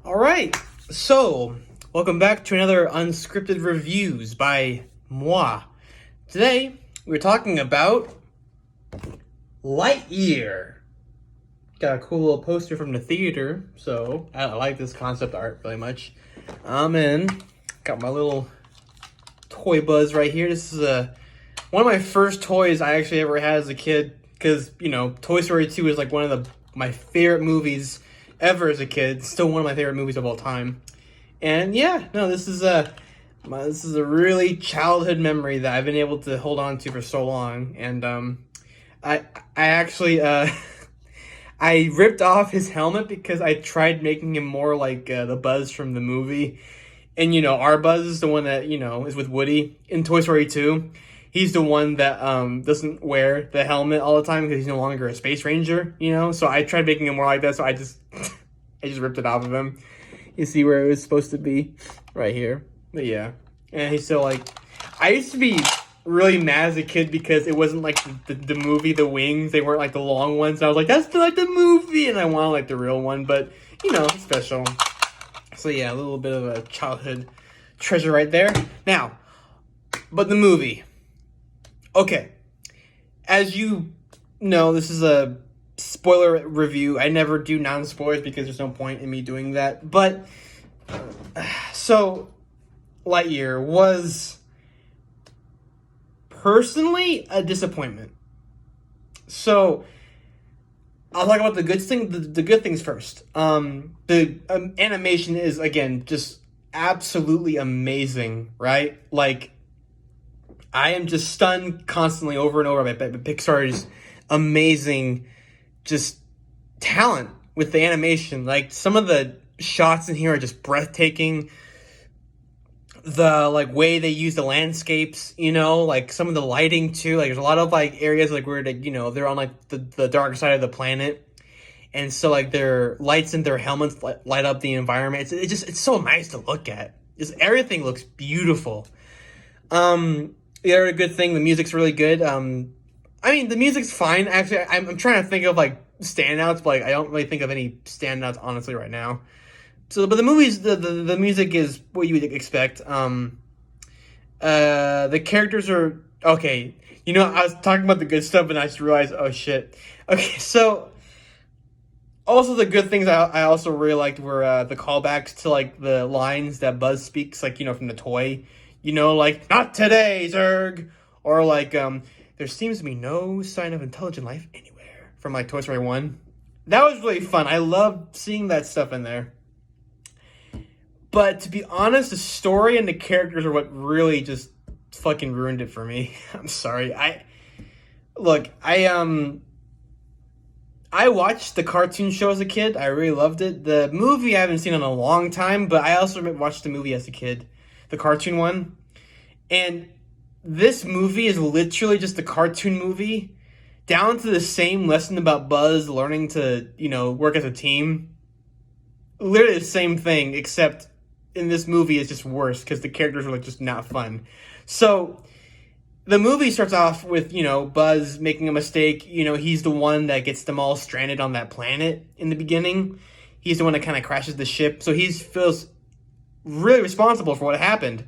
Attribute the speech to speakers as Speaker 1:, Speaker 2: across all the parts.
Speaker 1: All right, so welcome back to another Unscripted Reviews by moi. Today, we're talking about Lightyear. Got a cool little poster from the theater, so I like this concept art really much. And got my little toy buzz right here. This is one of my first toys I actually ever had as a kid, because, Toy Story 2 is like one of my favorite movies ever as a kid. Still one of my favorite movies of all time. And this is a really childhood memory that I've been able to hold on to for so long. And I actually I ripped off his helmet because I tried making him more like the Buzz from the movie. And our Buzz is the one that is with Woody in Toy Story 2. He's the one that doesn't wear the helmet all the time because he's no longer a space ranger, So I tried making him more like that, so I just ripped it off of him. You see where it was supposed to be? Right here. But yeah. And he's still like... I used to be really mad as a kid because it wasn't like the movie, the wings. They weren't like the long ones. And I was like, that's like the movie! And I wanted like the real one, but, it's special. So yeah, a little bit of a childhood treasure right there. Now, but the movie... Okay, as you know, this is a spoiler review. I never do non-spoilers because there's no point in me doing that. But, so, Lightyear was personally a disappointment. So, I'll talk about the good things first. The animation is, again, just absolutely amazing, right? Like, I am just stunned constantly over and over by Pixar's amazing just talent with the animation. Like, some of the shots in here are just breathtaking. The way they use the landscapes, like some of the lighting too. Like, there's a lot of areas where they're on the dark side of the planet, and so their lights and their helmets light up the environment. It's so nice to look at. Everything looks beautiful. The other good thing, the music's really good. The music's fine. Actually, I'm trying to think of standouts, but I don't really think of any standouts honestly right now. So, but the movies, the music is what you would expect. The characters are okay. I was talking about the good stuff, and I just realized, oh shit. Okay, so also the good things I also really liked were the callbacks to the lines that Buzz speaks, from the toy. Not today, Zurg! Or there seems to be no sign of intelligent life anywhere, from Toy Story 1. That was really fun. I loved seeing that stuff in there. But to be honest, the story and the characters are what really just fucking ruined it for me. I'm sorry. I watched the cartoon show as a kid. I really loved it. The movie I haven't seen in a long time, but I also watched the movie as a kid. The cartoon one. And this movie is literally just a cartoon movie, down to the same lesson about Buzz learning to, work as a team. Literally the same thing, except in this movie it's just worse because the characters are just not fun. So the movie starts off with, Buzz making a mistake. He's the one that gets them all stranded on that planet in the beginning. He's the one that kind of crashes the ship. So he feels really responsible for what happened.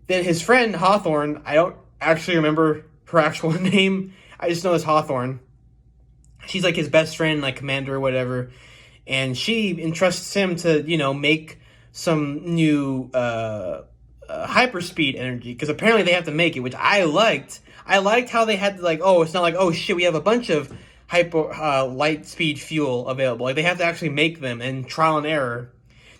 Speaker 1: Then his friend Hawthorne, I don't actually remember her actual name. I just know it's Hawthorne. She's his best friend, commander or whatever. And she entrusts him to, make some new hyperspeed energy. Because apparently they have to make it, which I liked. I liked how they had to, it's not oh shit, we have a bunch of light speed fuel available. They have to actually make them and trial and error.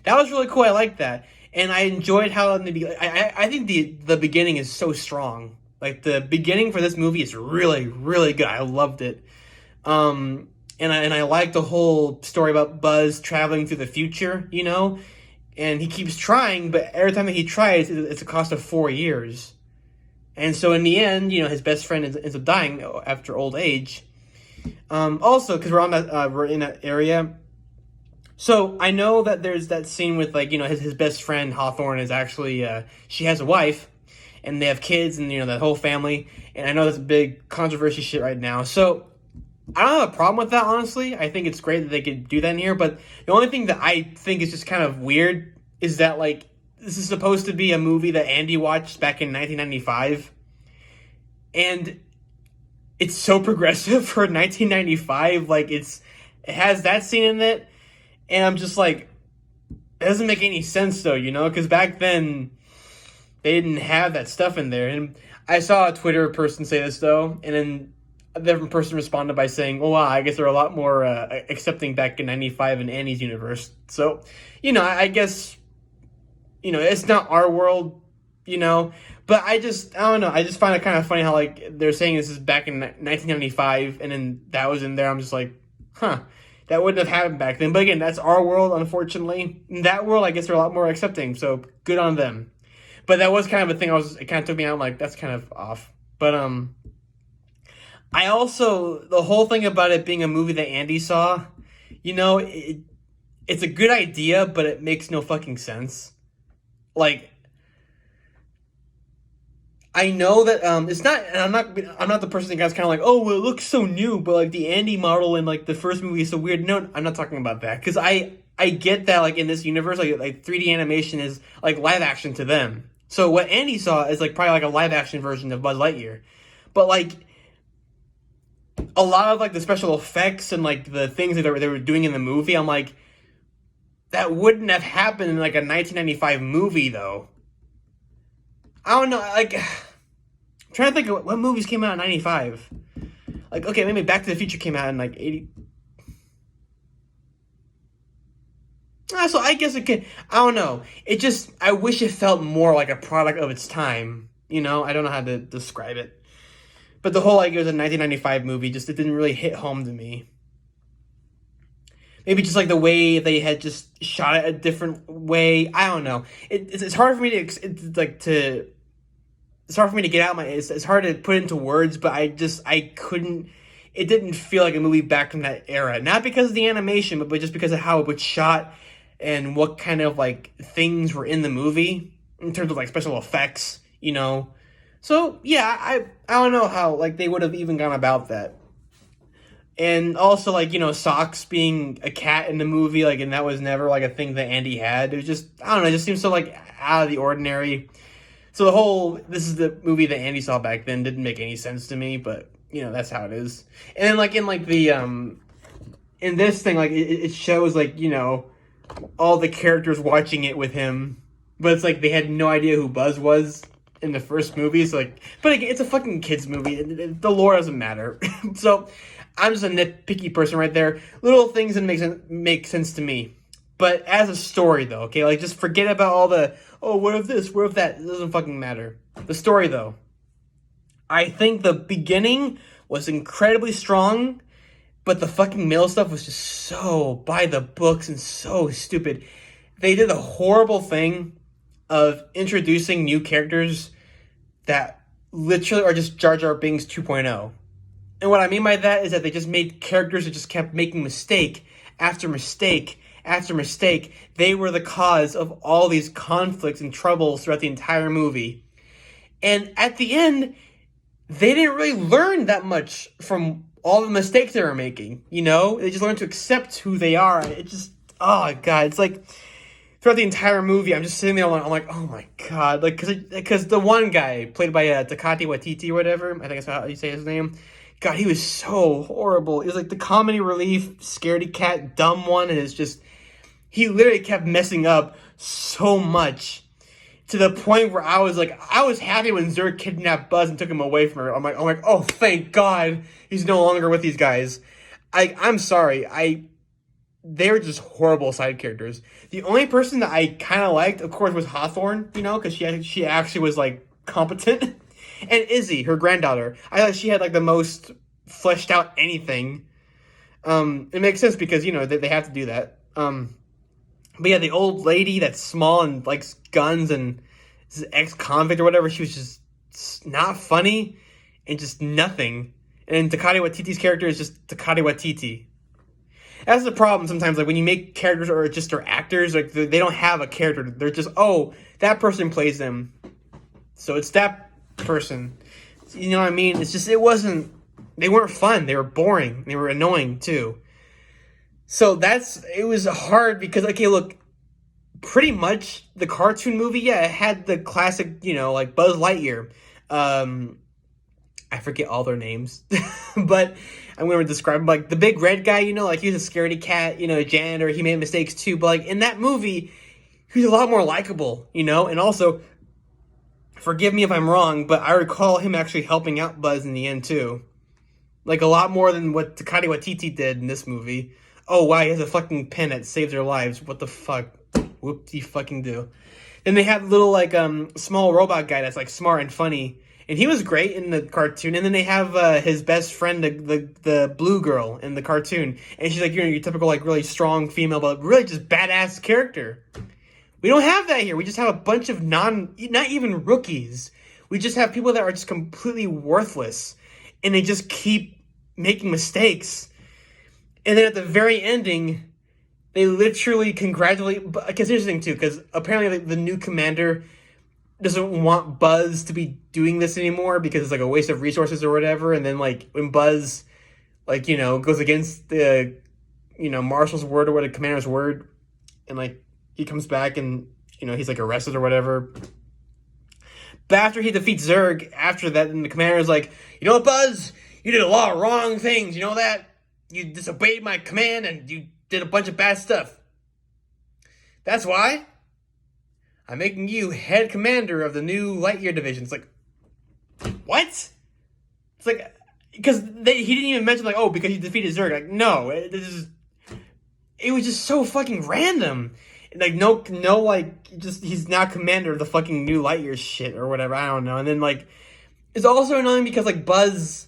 Speaker 1: That was really cool. I liked that. And I enjoyed how in the beginning... I think the beginning is so strong. The beginning for this movie is really, really good. I loved it. And I liked the whole story about Buzz traveling through the future, And he keeps trying, but every time that he tries, it's a cost of 4 years. And so in the end, his best friend ends up dying after old age. Also, because we're in that area... So, I know that there's that scene with, his best friend, Hawthorne, is actually, she has a wife, and they have kids, and, that whole family, and I know that's a big controversy shit right now. So, I don't have a problem with that, honestly. I think it's great that they could do that in here, but the only thing that I think is just kind of weird is that, like, this is supposed to be a movie that Andy watched back in 1995, and it's so progressive for 1995. Like, it has that scene in it, and I'm just like, it doesn't make any sense, though, you know? Because back then, they didn't have that stuff in there. And I saw a Twitter person say this, though, and then a different person responded by saying, "Oh, wow, I guess they're a lot more accepting back in 95 in Annie's universe." So, you know, I guess, you know, it's not our world, you know, but I don't know. I just find it kind of funny how, like, they're saying this is back in 1995, and then that was in there. I'm just like, huh, that wouldn't have happened back then. But again, that's our world, unfortunately. In that world, I guess they're a lot more accepting, so good on them. But that was kind of a thing it kind of took me out, I'm like, that's kind of off. But, I also, the whole thing about it being a movie that Andy saw, you know, it's a good idea, but it makes no fucking sense. Like, I know that it's not, and I'm not the person that guy's kind of like, oh, well, it looks so new, but like the Andy model in like the first movie is so weird. No, I'm not talking about that, because I get that, like, in this universe, like 3D animation is like live action to them. So what Andy saw is like probably like a live action version of Buzz Lightyear, but like a lot of like the special effects and like the things that they were doing in the movie, I'm like, that wouldn't have happened in like a 1995 movie, though. I don't know, like, I'm trying to think of what movies came out in 95. Like, okay, maybe Back to the Future came out in like 80. So I guess it could, I don't know. It just, I wish it felt more like a product of its time. You know, I don't know how to describe it. But the whole, like, it was a 1995 movie, just, it didn't really hit home to me. Maybe just, like, the way they had just shot it a different way. I don't know. It's hard for me to, it's hard for me to get out it's hard to put into words, but I couldn't, it didn't feel like a movie back from that era. Not because of the animation, but just because of how it was shot and what kind of, like, things were in the movie in terms of, like, special effects, you know. So, yeah, I don't know how, like, they would have even gone about that. And also, like, you know, Socks being a cat in the movie, like, and that was never, like, a thing that Andy had. It was just, I don't know, it just seems so, like, out of the ordinary. So the whole, this is the movie that Andy saw back then, didn't make any sense to me, but, you know, that's how it is. And then, like, in, like, the, in this thing, like, it shows, like, you know, all the characters watching it with him, but it's like they had no idea who Buzz was in the first movie. So, like, but again, it's a fucking kids movie. The lore doesn't matter. So I'm just a nitpicky person right there. Little things that make sense to me. But as a story, though, okay, like, just forget about all the, oh, what if this, what if that? It doesn't fucking matter. The story, though, I think the beginning was incredibly strong, but the fucking male stuff was just so by the books and so stupid. They did a horrible thing of introducing new characters that literally are just Jar Jar Binks 2.0. And what I mean by that is that they just made characters that just kept making mistake after mistake after mistake. They were the cause of all these conflicts and troubles throughout the entire movie. And at the end, they didn't really learn that much from all the mistakes they were making, you know? They just learned to accept who they are. It just, oh, God. It's like, throughout the entire movie, I'm just sitting there, I'm like, oh, my God. Like, because the one guy, played by Takati Watiti or whatever, I think that's how you say his name, God, he was so horrible. He was like the comedy relief, scaredy cat, dumb one, and it's just, he literally kept messing up so much. To the point where I was happy when Zurg kidnapped Buzz and took him away from her. I'm like, oh, thank God he's no longer with these guys. I'm sorry. They're just horrible side characters. The only person that I kind of liked, of course, was Hawthorne, you know, because she actually was, like, competent. And Izzy, her granddaughter. I thought she had, like, the most fleshed out anything. It makes sense because, you know, they have to do that. But yeah, the old lady that's small and likes guns and is an ex-convict or whatever, she was just not funny and just nothing. And Takati Watiti's character is just Takati Watiti. That's the problem sometimes, like, when you make characters or just are actors, like, they don't have a character. They're just, oh, that person plays them, so it's that person. You know what I mean? It's just, it wasn't They weren't fun. They were boring. They were annoying too. So it was hard because, okay, look, pretty much the cartoon movie, yeah, it had the classic, like Buzz Lightyear. I forget all their names, but I'm going to describe him like the big red guy, like he was a scaredy cat, a janitor. He made mistakes too, but like in that movie, he was a lot more likable, and also, forgive me if I'm wrong, but I recall him actually helping out Buzz in the end too. Like a lot more than what Takati Watiti did in this movie. Oh wow, he has a fucking pen that saves their lives. What the fuck? Whoop-de fucking do. Then they have little like small robot guy that's like smart and funny, and he was great in the cartoon. And then they have his best friend, the blue girl in the cartoon, and she's like your typical like really strong female, but really just badass character. We don't have that here. We just have a bunch of not even rookies. We just have people that are just completely worthless, and they just keep making mistakes. And then at the very ending, they literally congratulate. Because here's the thing too, because apparently the new commander doesn't want Buzz to be doing this anymore because it's like a waste of resources or whatever. And then like when Buzz, like goes against the, Marshall's word or what a commander's word, and like he comes back and he's like arrested or whatever. But after he defeats Zurg, after that, then the commander is like, you know what, Buzz, you did a lot of wrong things. You know that? You disobeyed my command and you did a bunch of bad stuff. That's why I'm making you head commander of the new Lightyear division. It's like, what? It's like, because he didn't even mention like, oh, because he defeated Zurg. Like, no, it was just so fucking random. Like, no, like, just, he's now commander of the fucking new Lightyear shit or whatever. I don't know. And then, like, it's also annoying because, like, Buzz,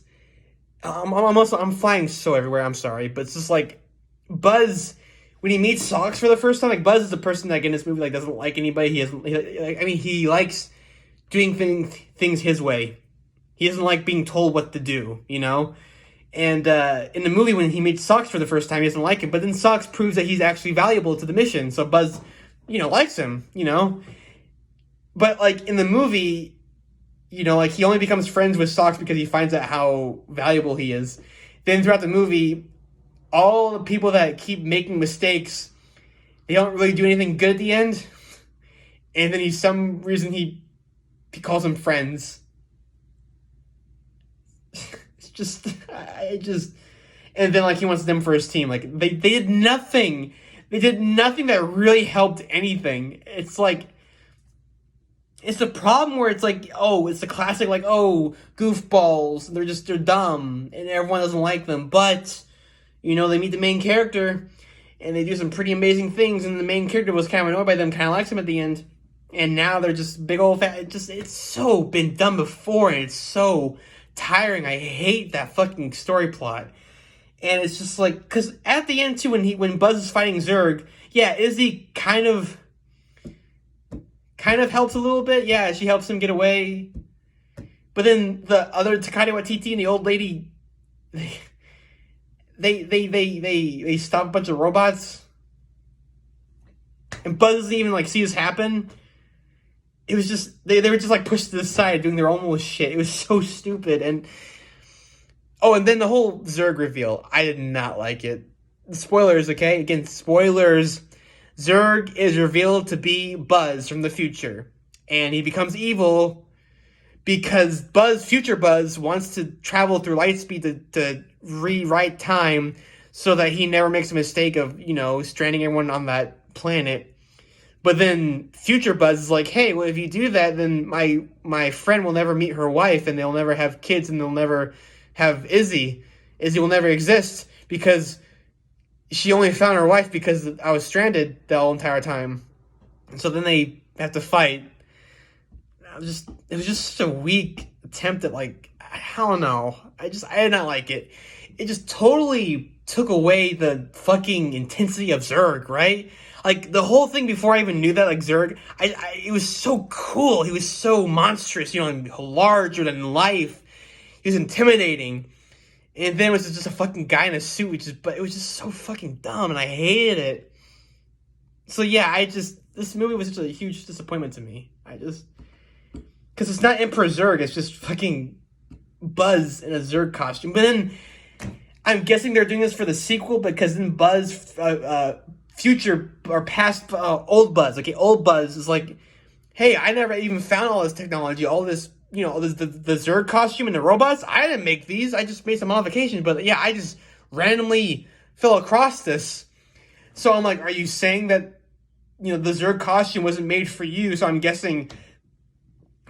Speaker 1: I'm flying so everywhere, I'm sorry, but it's just, like, Buzz, when he meets Socks for the first time, like, Buzz is a person, like, in this movie, like, doesn't like anybody. He likes doing things his way. He doesn't like being told what to do, And in the movie, when he meets Socks for the first time, he doesn't like him. But then Socks proves that he's actually valuable to the mission. So Buzz, likes him, But, like, in the movie, like, he only becomes friends with Socks because he finds out how valuable he is. Then throughout the movie, all the people that keep making mistakes, they don't really do anything good at the end. And then some reason he calls them friends. And then, like, he wants them for his team. Like, they did nothing. They did nothing that really helped anything. It's like, it's the problem where it's like, oh, it's the classic, like, oh, goofballs. They're dumb, and everyone doesn't like them. But, they meet the main character, and they do some pretty amazing things, and the main character was kind of annoyed by them, kind of likes him at the end. And now they're just big old fat. It's so been done before, and it's so tiring. I hate that fucking story plot. And it's just like, because at the end too, when Buzz is fighting Zurg, yeah, Izzy kind of helps a little bit. Yeah, she helps him get away. But then the other Takati Watiti and the old lady, they stop a bunch of robots. And Buzz doesn't even like see this happen. It was just, they were just like pushed to the side doing their own little shit. It was so stupid. And then the whole Zurg reveal. I did not like it. Spoilers, okay? Again, spoilers. Zurg is revealed to be Buzz from the future. And he becomes evil because future Buzz, wants to travel through light speed to rewrite time so that he never makes a mistake of, stranding everyone on that planet. But then future Buzz is like, hey, well, if you do that, then my friend will never meet her wife, and they'll never have kids, and they'll never have Izzy. Izzy will never exist because she only found her wife because I was stranded the whole entire time. And so then they have to fight. It was just such a weak attempt at, like, I don't know. I did not like it. It just totally took away the fucking intensity of Zurg, right? Like, the whole thing before I even knew that, like, Zurg, it was so cool. He was so monstrous, larger than life. He was intimidating. And then it was just a fucking guy in a suit, but it was just so fucking dumb, and I hated it. So yeah, this movie was such a huge disappointment to me. Because it's not Emperor Zurg, it's just fucking Buzz in a Zurg costume. But then I'm guessing they're doing this for the sequel because then Buzz, future or past, old Buzz. Okay, old Buzz is like, hey, I never even found all this technology, all this, all this, the Zurg costume and the robots. I didn't make these. I just made some modifications. But yeah, I just randomly fell across this. So I'm like, are you saying that, the Zurg costume wasn't made for you? So I'm guessing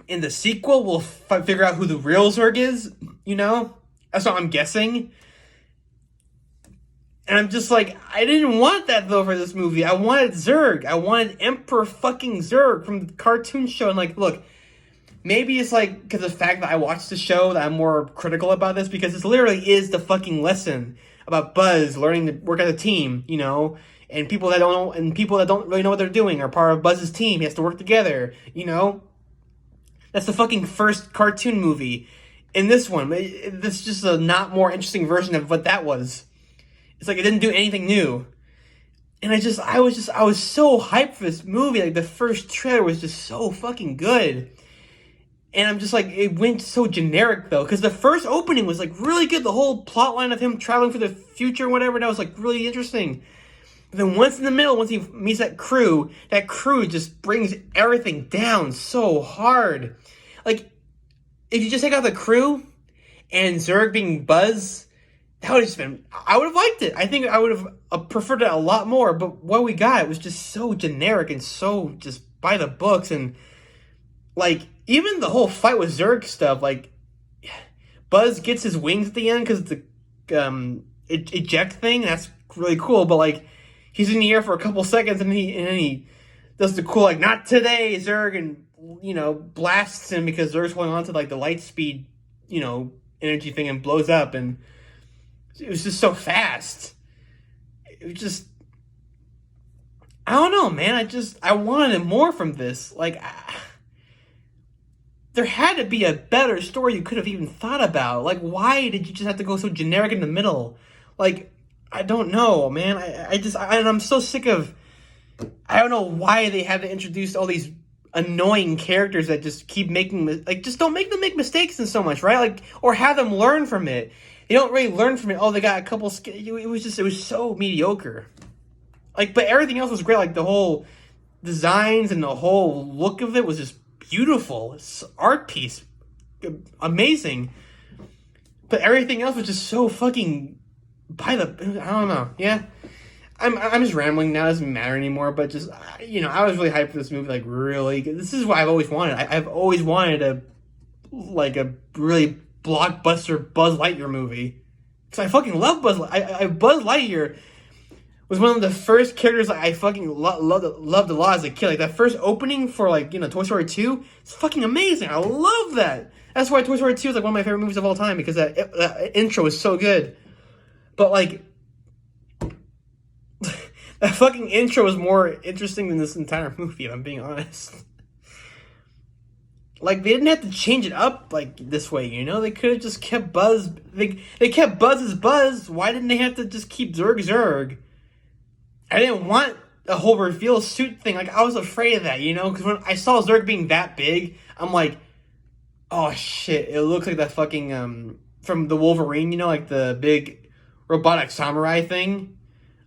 Speaker 1: in the sequel, we'll figure out who the real Zurg is, That's what I'm guessing. And I'm just like, I didn't want that, though, for this movie. I wanted Zurg. I wanted Emperor fucking Zurg from the cartoon show. And, like, look, maybe it's, like, because of the fact that I watched the show that I'm more critical about this, because this literally is the fucking lesson about Buzz learning to work as a team, and people that don't really know what they're doing are part of Buzz's team. He has to work together, That's the fucking first cartoon movie. In this one, this is just a not more interesting version of what that was. It's like it didn't do anything new. And I was so hyped for this movie. Like, the first trailer was just so fucking good. And I'm just like, it went so generic, though. Because the first opening was, like, really good. The whole plot line of him traveling for the future or whatever, that was, like, really interesting. But then once in the middle, once he meets that crew just brings everything down so hard. Like, if you just take out the crew and Zurg being Buzz, that would have just been, I would have liked it. I think I would have preferred it a lot more. But what we got was just so generic and so just by the books. And, like, even the whole fight with Zurg stuff, like, Buzz gets his wings at the end because the eject thing, that's really cool. But, like, he's in the air for a couple seconds and then he does the cool, like, not today, Zurg, and, blasts him because Zurg's holding on to, like, the light speed, energy thing and blows up. And it was just so fast. It was just, I don't know, man. I wanted more from this. Like, there had to be a better story you could have even thought about. Like, why did you just have to go so generic in the middle? Like, I don't know, man. I'm so sick of, I don't know why they had to introduce all these annoying characters that just keep making, like, just don't make them make mistakes and so much, right? Like, or have them learn from it. They don't really learn from it. Oh, they got a couple, it was so mediocre. Like, but everything else was great. Like, the whole designs and the whole look of it was just beautiful. It's an art piece. Amazing. But everything else was just so fucking I don't know. Yeah. I'm just rambling now. It doesn't matter anymore. But just, I was really hyped for this movie. Like, really. This is what I've always wanted. I've always wanted a really blockbuster Buzz Lightyear movie. Because I fucking love Buzz Lightyear. Buzz Lightyear was one of the first characters I fucking loved a lot as a kid. Like, that first opening for, like, Toy Story 2, it's fucking amazing. I love that. That's why Toy Story 2 is, like, one of my favorite movies of all time. Because that intro is so good. But, like, that fucking intro was more interesting than this entire movie, if I'm being honest. Like, they didn't have to change it up, like, this way, They could have just kept Buzz. They kept Buzz as Buzz. Why didn't they have to just keep Zurg? I didn't want a whole reveal suit thing. Like, I was afraid of that, Because when I saw Zurg being that big, I'm like, oh, shit. It looks like that fucking, from the Wolverine, like, the big robotic samurai thing.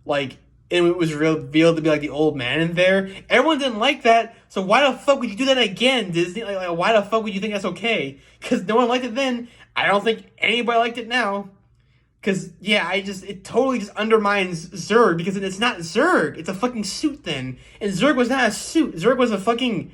Speaker 1: Like, and it was revealed to be, like, the old man in there. Everyone didn't like that, so why the fuck would you do that again, Disney? Like, why the fuck would you think that's okay? Because no one liked it then. I don't think anybody liked it now. Because, yeah, it totally just undermines Zurg, because it's not Zurg. It's a fucking suit then. And Zurg was not a suit. Zurg was a fucking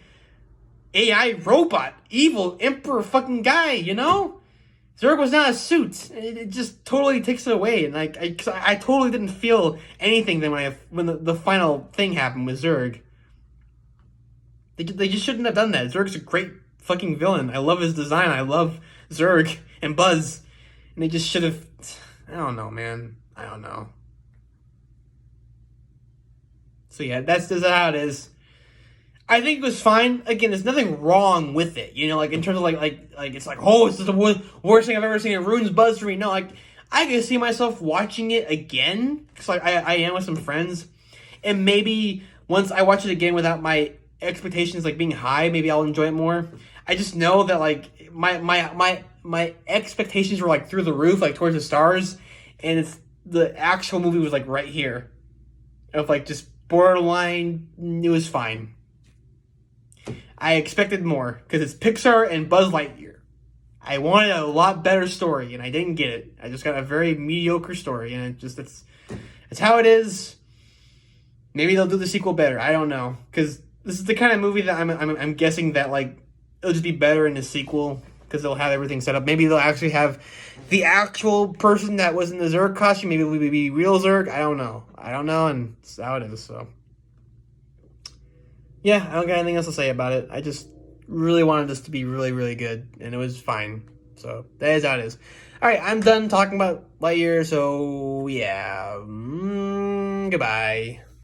Speaker 1: AI robot. Evil emperor fucking guy, Zurg was not a suit. It just totally takes it away. And I totally didn't feel anything then when the final thing happened with Zurg. They just shouldn't have done that. Zurg's a great fucking villain. I love his design. I love Zurg and Buzz. And they just should have... I don't know, man. I don't know. So yeah, that's how it is. I think it was fine. Again, there's nothing wrong with it. Like, in terms of like it's like, oh, it's the worst thing I've ever seen. It ruins Buzz for me. No, like, I can see myself watching it again. Because, like, I am with some friends. And maybe once I watch it again without my expectations, like, being high, maybe I'll enjoy it more. I just know that, like, my my expectations were like through the roof, like towards the stars, and the actual movie was like right here, of like just borderline. It was fine. I expected more because it's Pixar and Buzz Lightyear. I wanted a lot better story, and I didn't get it. I just got a very mediocre story, and it's how it is. Maybe they'll do the sequel better. I don't know, because this is the kind of movie that I'm guessing that like it'll just be better in the sequel because they'll have everything set up. Maybe they'll actually have the actual person that was in the Zurg costume. Maybe it will be real Zurg. I don't know, and it's how it is. So yeah, I don't got anything else to say about it. I just really wanted this to be really, really good, and it was fine. So that is how it is. All right, I'm done talking about Lightyear. So yeah, goodbye.